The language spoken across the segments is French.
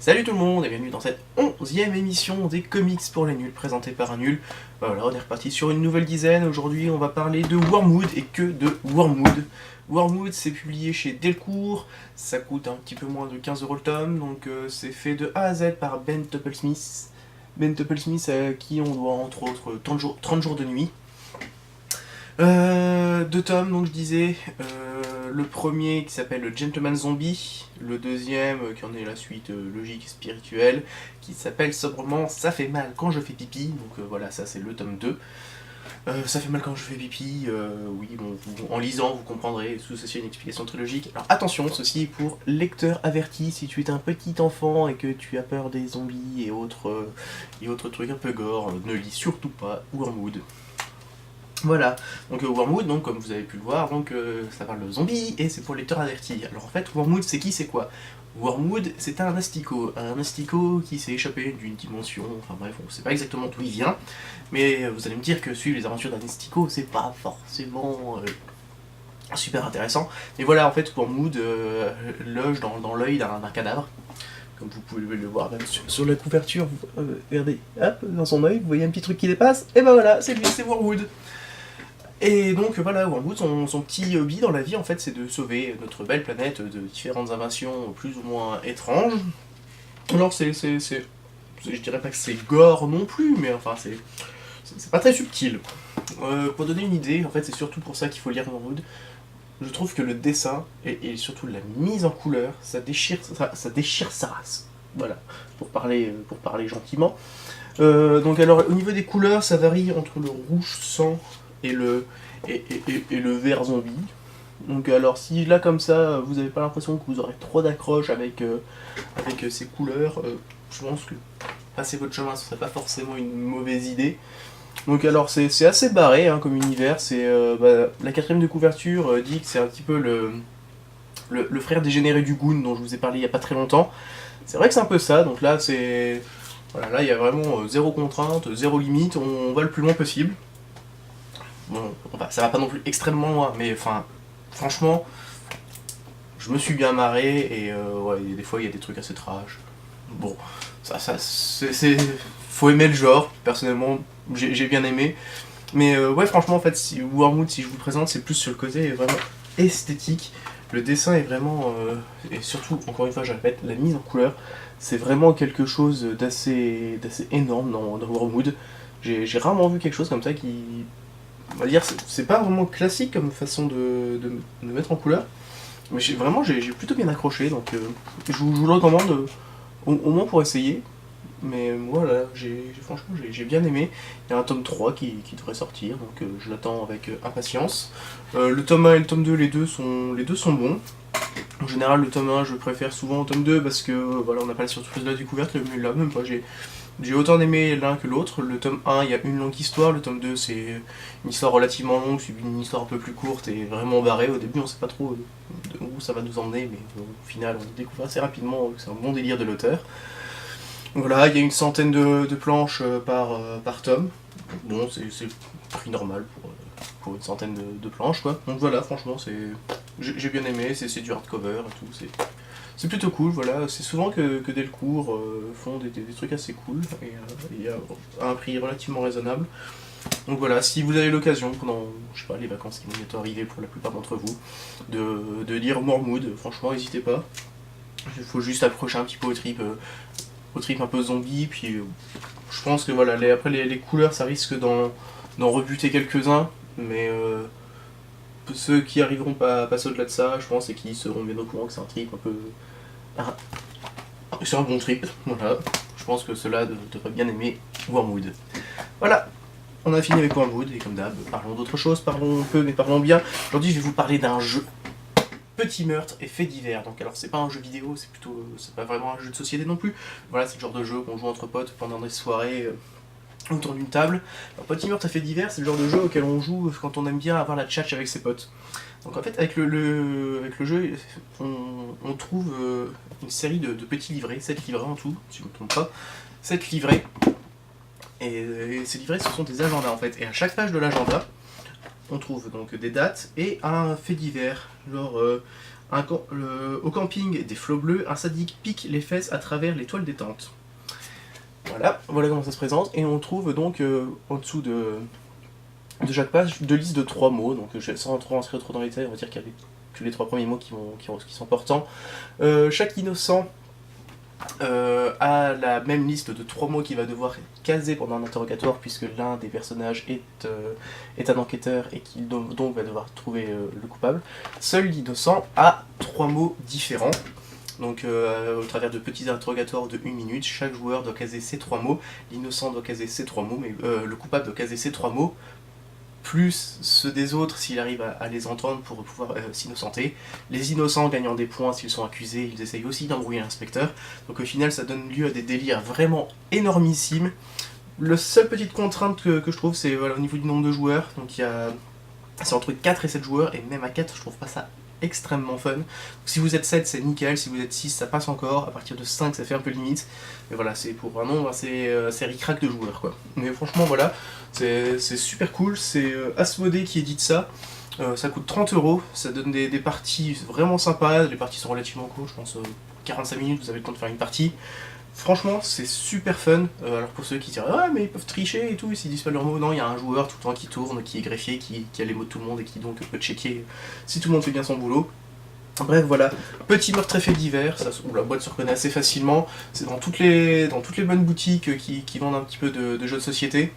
Salut tout le monde et bienvenue dans cette 11e émission des comics pour les nuls, présentée par un nul. Voilà, on est reparti sur une nouvelle dizaine. Aujourd'hui on va parler de Wormwood et que de Wormwood. Wormwood c'est publié chez Delcourt, ça coûte un petit peu moins de 15€ le tome, donc c'est fait de A à Z par Ben Topplesmith. Ben Topplesmith à qui on doit entre autres 30 jours de nuit. Deux tomes, donc je disais, le premier qui s'appelle Gentleman Zombie, le deuxième qui en est la suite logique et spirituelle, qui s'appelle sobrement Ça fait mal quand je fais pipi, donc voilà, ça c'est le tome 2. Ça fait mal quand je fais pipi, oui, bon, en lisant vous comprendrez, sous ceci une explication très logique. Alors attention, ceci est pour lecteur averti, si tu es un petit enfant et que tu as peur des zombies et autres trucs un peu gore, ne lis surtout pas Wormwood. Voilà, donc Wormwood, donc, comme vous avez pu le voir, donc, ça parle de zombies et c'est pour les lecteurs avertis. Alors en fait, Wormwood c'est qui, c'est quoi? Wormwood c'est un asticot qui s'est échappé d'une dimension, enfin bref, on sait pas exactement d'où il vient, mais vous allez me dire que suivre les aventures d'un asticot c'est pas forcément super intéressant. Mais voilà, en fait, Wormwood loge dans l'œil d'un cadavre. Comme vous pouvez le voir même sur la couverture, regardez, hop, dans son œil, vous voyez un petit truc qui dépasse, et ben voilà, c'est lui, c'est Wormwood. Et donc voilà, Wormwood, son petit hobby dans la vie, en fait, c'est de sauver notre belle planète de différentes invasions plus ou moins étranges. Alors je dirais pas que c'est gore non plus, mais enfin c'est pas très subtil. Pour donner une idée, en fait, c'est surtout pour ça qu'il faut lire Wormwood. Je trouve que le dessin et surtout la mise en couleur, ça déchire sa race. Voilà, pour parler gentiment. Donc alors au niveau des couleurs, ça varie entre le rouge sang et le vert zombie. Donc alors si là comme ça, vous n'avez pas l'impression que vous aurez trop d'accroche avec ces couleurs, je pense que passer votre chemin, ce serait pas forcément une mauvaise idée. Donc alors c'est assez barré hein, comme univers, c'est la quatrième de couverture dit que c'est un petit peu le frère dégénéré du Goon dont je vous ai parlé il y a pas très longtemps. C'est vrai que c'est un peu ça, donc là c'est... Voilà, là il y a vraiment zéro contrainte, zéro limite, on va le plus loin possible. Bon, ça va pas non plus extrêmement loin, mais enfin, franchement, je me suis bien marré et ouais, des fois il y a des trucs assez trash. Bon, faut aimer le genre, personnellement, j'ai bien aimé. Mais ouais, franchement, en fait, Wormwood, si je vous le présente, c'est plus sur le côté vraiment esthétique. Le dessin est vraiment, et surtout, encore une fois, je répète, la mise en couleur, c'est vraiment quelque chose d'assez énorme dans Wormwood. J'ai rarement vu quelque chose comme ça qui, on va dire, c'est pas vraiment classique comme façon de mettre en couleur. Mais j'ai plutôt bien accroché, donc je vous le recommande au moins pour essayer. Mais voilà, franchement j'ai bien aimé. Il y a un tome 3 qui devrait sortir, donc je l'attends avec impatience. Le tome 1 et le tome 2, les deux sont bons. En général, le tome 1, je préfère souvent au tome 2 parce que voilà, on n'a pas la surprise de la découverte, mais là, même pas, j'ai autant aimé l'un que l'autre. Le tome 1, il y a une longue histoire, le tome 2, c'est une histoire relativement longue, suivie d'une histoire un peu plus courte et vraiment barrée. Au début, on sait pas trop où ça va nous emmener, mais au final, on découvre assez rapidement que c'est un bon délire de l'auteur. Voilà, il y a une centaine de planches par tome. Bon, c'est prix normal pour une centaine de planches, quoi. Donc voilà, franchement, j'ai bien aimé, c'est du hardcover et tout, c'est plutôt cool, voilà. C'est souvent que Delcourt font des trucs assez cool, et à un prix relativement raisonnable. Donc voilà, si vous avez l'occasion, pendant, je sais pas, les vacances qui vont bientôt arriver pour la plupart d'entre vous, de lire Wormwood, franchement, n'hésitez pas. Il faut juste approcher un petit peu au trip un peu zombie, puis je pense que voilà, après les couleurs ça risque d'en rebuter quelques-uns, mais ceux qui arriveront pas à passer au-delà de ça, je pense, et qui seront bien au courant que c'est un trip un peu... c'est un bon trip, voilà. Je pense que ceux-là devraient bien aimer Wormwood. Voilà, on a fini avec Wormwood, et comme d'hab, parlons d'autre chose, parlons peu mais parlons bien. Aujourd'hui je vais vous parler d'un jeu. Petit meurtre et fait divers. Donc alors c'est pas un jeu vidéo, c'est pas vraiment un jeu de société non plus. Voilà, c'est le genre de jeu qu'on joue entre potes pendant des soirées autour d'une table. Alors Petit meurtre et fait divers, c'est le genre de jeu auquel on joue quand on aime bien avoir la tchatch avec ses potes. Donc en fait avec le jeu, on trouve une série de petits livrets, 7 livrets en tout, si je ne me trompe pas. 7 livrets. Et ces livrets ce sont des agendas en fait. Et à chaque page de l'agenda, on trouve donc des dates et un fait divers, genre Au camping des flots bleus, un sadique pique les fesses à travers les toiles des tentes. Voilà comment ça se présente. Et on trouve donc en dessous de chaque page 2 listes de 3 mots. Donc sans trop rentrer trop dans les détails, on va dire qu'il y a que les 3 premiers mots qui sont portants. Chaque innocent a la même liste de 3 mots qu'il va devoir caser pendant un interrogatoire, puisque l'un des personnages est un enquêteur et qu'il donc va devoir trouver le coupable. Seul l'innocent a 3 mots différents. Donc au travers de petits interrogatoires de 1 minute, chaque joueur doit caser ses 3 mots, l'innocent doit caser ses 3 mots, mais le coupable doit caser ses 3 mots, plus ceux des autres s'il arrive à les entendre pour pouvoir s'innocenter. Les innocents gagnant des points s'ils sont accusés, ils essayent aussi d'embrouiller l'inspecteur. Donc au final ça donne lieu à des délires vraiment énormissimes. La seule petite contrainte que je trouve, c'est au niveau du nombre de joueurs. Donc c'est entre 4 et 7 joueurs, et même à 4 je trouve pas ça extrêmement fun. Donc, si vous êtes 7 c'est nickel, si vous êtes 6 ça passe encore, à partir de 5 ça fait un peu limite, mais voilà, c'est pour un nombre assez ric-rac de joueurs quoi. Mais franchement voilà, c'est super cool, c'est Asmodée qui édite ça. Ça coûte 30€, ça donne des parties vraiment sympas, les parties sont relativement courtes, je pense 45 minutes vous avez le temps de faire une partie. Franchement, c'est super fun. Alors pour ceux qui disent ah mais ils peuvent tricher et tout, s'ils disent pas leurs mots, non, il y a un joueur tout le temps qui tourne, qui est greffier, qui a les mots de tout le monde et qui donc peut checker si tout le monde fait bien son boulot. Bref, voilà, petit meurtre et fait divers, où la boîte se reconnaît assez facilement. C'est dans toutes les bonnes boutiques qui vendent un petit peu de jeux de société.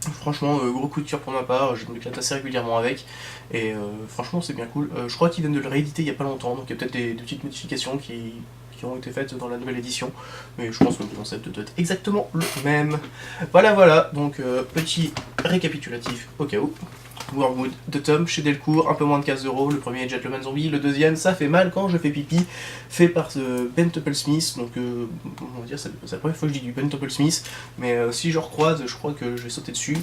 Franchement, gros coup de cœur pour ma part, je m'éclate assez régulièrement avec, et franchement c'est bien cool. Je crois qu'ils viennent de le rééditer il y a pas longtemps, donc il y a peut-être des petites modifications qui ont été faites dans la nouvelle édition, mais je pense que le concept doit être exactement le même. Voilà, donc petit récapitulatif au cas où. Wormwood de Tom chez Delcourt, un peu moins de 15€, le premier Gentleman Zombie, le deuxième Ça fait mal quand je fais pipi, fait par Ben Smith, donc on va dire c'est la première fois que je dis du Ben Smith, mais si je recroise, je crois que je vais sauter dessus,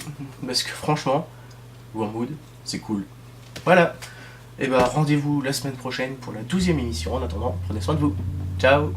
parce que franchement, Wormwood, c'est cool. Voilà, et bah rendez-vous la semaine prochaine pour la 12e émission, en attendant, prenez soin de vous, ciao.